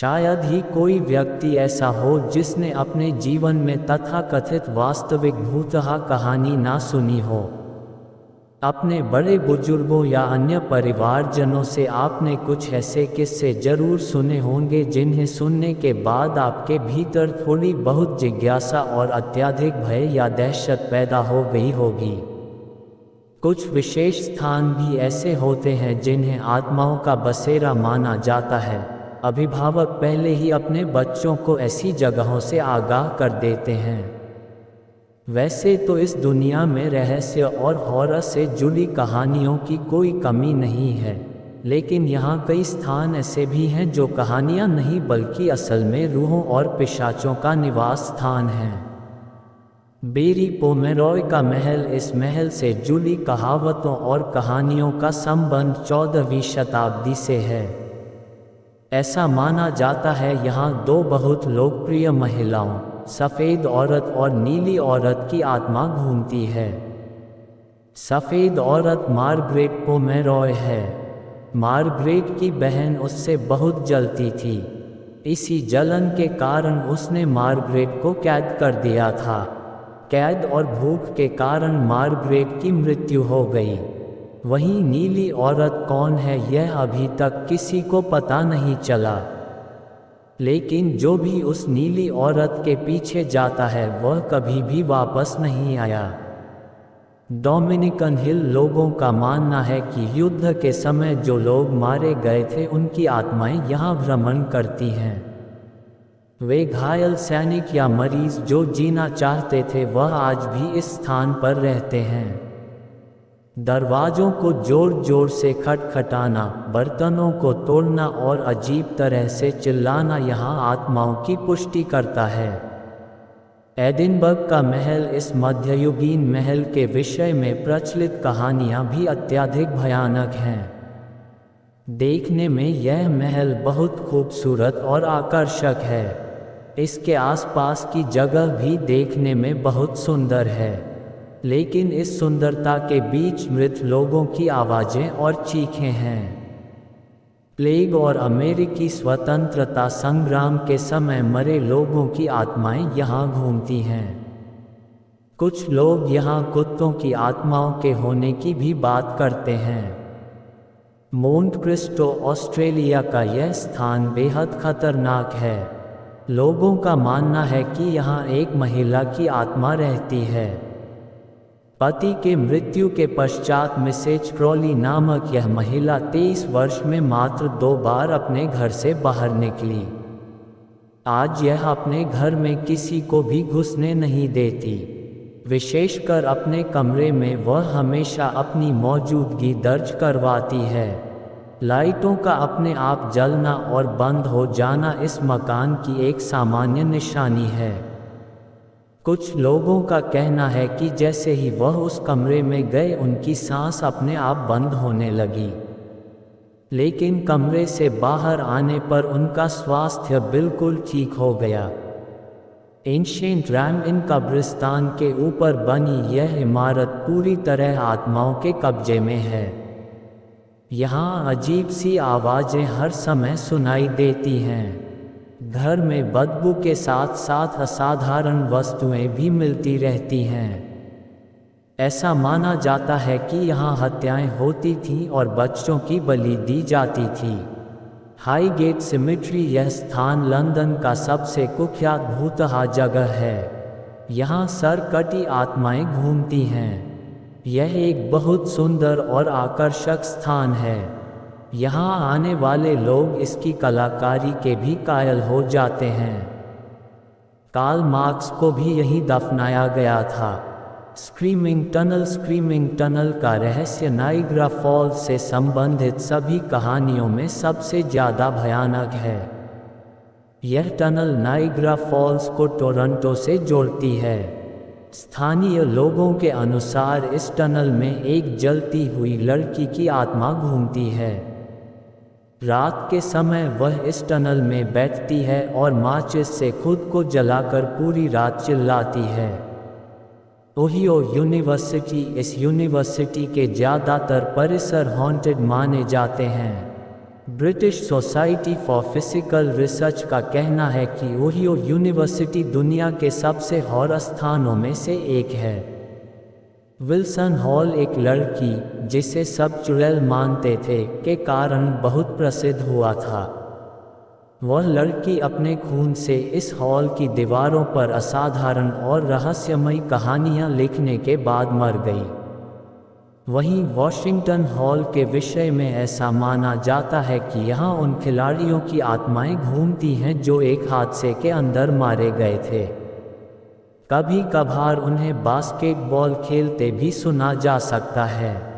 शायद ही कोई व्यक्ति ऐसा हो जिसने अपने जीवन में तथाकथित वास्तविक भूतहा कहानी ना सुनी हो। अपने बड़े बुजुर्गों या अन्य परिवारजनों से आपने कुछ ऐसे किस्से जरूर सुने होंगे जिन्हें सुनने के बाद आपके भीतर थोड़ी बहुत जिज्ञासा और अत्यधिक भय या दहशत पैदा हो गई होगी। कुछ विशेष स्थान भी ऐसे होते हैं जिन्हें आत्माओं का बसेरा माना जाता है। अभिभावक पहले ही अपने बच्चों को ऐसी जगहों से आगाह कर देते हैं। वैसे तो इस दुनिया में रहस्य और हॉरर से जुड़ी कहानियों की कोई कमी नहीं है, लेकिन यहाँ कई स्थान ऐसे भी हैं जो कहानियाँ नहीं बल्कि असल में रूहों और पिशाचों का निवास स्थान हैं। बेरी पोमेरॉय का महल। इस महल से जुड़ी कहावतों और कहानियों का संबंध 14वीं शताब्दी से है। ऐसा माना जाता है यहाँ दो बहुत लोकप्रिय महिलाओं, सफ़ेद औरत और नीली औरत की आत्मा घूमती है। सफ़ेद औरत मार्गरेट पोमेरॉय है। मार्गरेट की बहन उससे बहुत जलती थी। इसी जलन के कारण उसने मार्गरेट को कैद कर दिया था। कैद और भूख के कारण मार्गरेट की मृत्यु हो गई। वहीं नीली औरत कौन है यह अभी तक किसी को पता नहीं चला, लेकिन जो भी उस नीली औरत के पीछे जाता है वह कभी भी वापस नहीं आया। डोमिनिकन हिल लोगों का मानना है कि युद्ध के समय जो लोग मारे गए थे उनकी आत्माएं यहाँ भ्रमण करती हैं। वे घायल सैनिक या मरीज जो जीना चाहते थे वह आज भी इस स्थान पर रहते हैं। दरवाज़ों को जोर जोर से खटखटाना, बर्तनों को तोड़ना और अजीब तरह से चिल्लाना यहाँ आत्माओं की पुष्टि करता है। एडिनबर्ग का महल। इस मध्ययुगीन महल के विषय में प्रचलित कहानियाँ भी अत्यधिक भयानक हैं। देखने में यह महल बहुत खूबसूरत और आकर्षक है। इसके आसपास की जगह भी देखने में बहुत सुंदर है, लेकिन इस सुंदरता के बीच मृत लोगों की आवाज़ें और चीखें हैं। प्लेग और अमेरिकी स्वतंत्रता संग्राम के समय मरे लोगों की आत्माएं यहाँ घूमती हैं। कुछ लोग यहाँ कुत्तों की आत्माओं के होने की भी बात करते हैं। मोंट क्रिस्टो ऑस्ट्रेलिया का यह स्थान बेहद खतरनाक है। लोगों का मानना है कि यहाँ एक महिला की आत्मा रहती है। पति के मृत्यु के पश्चात मिसेज क्रॉली नामक यह महिला 23 वर्ष में मात्र 2 बार अपने घर से बाहर निकली। आज यह अपने घर में किसी को भी घुसने नहीं देती। विशेषकर अपने कमरे में वह हमेशा अपनी मौजूदगी दर्ज करवाती है। लाइटों का अपने आप जलना और बंद हो जाना इस मकान की एक सामान्य निशानी है। कुछ लोगों का कहना है कि जैसे ही वह उस कमरे में गए उनकी सांस अपने आप बंद होने लगी, लेकिन कमरे से बाहर आने पर उनका स्वास्थ्य बिल्कुल ठीक हो गया। एंशिएंट रैम इन कब्रिस्तान के ऊपर बनी यह इमारत पूरी तरह आत्माओं के कब्जे में है। यहाँ अजीब सी आवाज़ें हर समय सुनाई देती हैं। घर में बदबू के साथ साथ असाधारण वस्तुएं भी मिलती रहती हैं। ऐसा माना जाता है कि यहाँ हत्याएं होती थीं और बच्चों की बलि दी जाती थी। Highgate symmetry. यह स्थान लंदन का सबसे कुख्यात भूतहा जगह है। यहाँ सरकटी आत्माएं घूमती हैं। यह एक बहुत सुंदर और आकर्षक स्थान है। यहाँ आने वाले लोग इसकी कलाकारी के भी कायल हो जाते हैं। कार्ल मार्क्स को भी यहीं दफनाया गया था। Screaming tunnel. स्क्रीमिंग टनल का रहस्य नाइग्रा फॉल्स से संबंधित सभी कहानियों में सबसे ज़्यादा भयानक है। यह टनल नाइग्रा फॉल्स को टोरंटो से जोड़ती है। स्थानीय लोगों के अनुसार इस टनल में एक जलती हुई लड़की की आत्मा घूमती है। रात के समय वह इस टनल में बैठती है और माचिस से खुद को जलाकर पूरी रात चिल्लाती है। Ohio university. इस यूनिवर्सिटी के ज़्यादातर परिसर हॉन्टेड माने जाते हैं। British society for physical research का कहना है कि ओहियो यूनिवर्सिटी दुनिया के सबसे हॉर स्थानों में से एक है। विल्सन हॉल एक लड़की, जिसे सब चुड़ैल मानते थे, के कारण बहुत प्रसिद्ध हुआ था। वह लड़की अपने खून से इस हॉल की दीवारों पर असाधारण और रहस्यमयी कहानियां लिखने के बाद मर गई। वहीं वॉशिंगटन हॉल के विषय में ऐसा माना जाता है कि यहाँ उन खिलाड़ियों की आत्माएं घूमती हैं जो एक हादसे के अंदर मारे गए थे। कभी कभार उन्हें बास्केटबॉल खेलते भी सुना जा सकता है।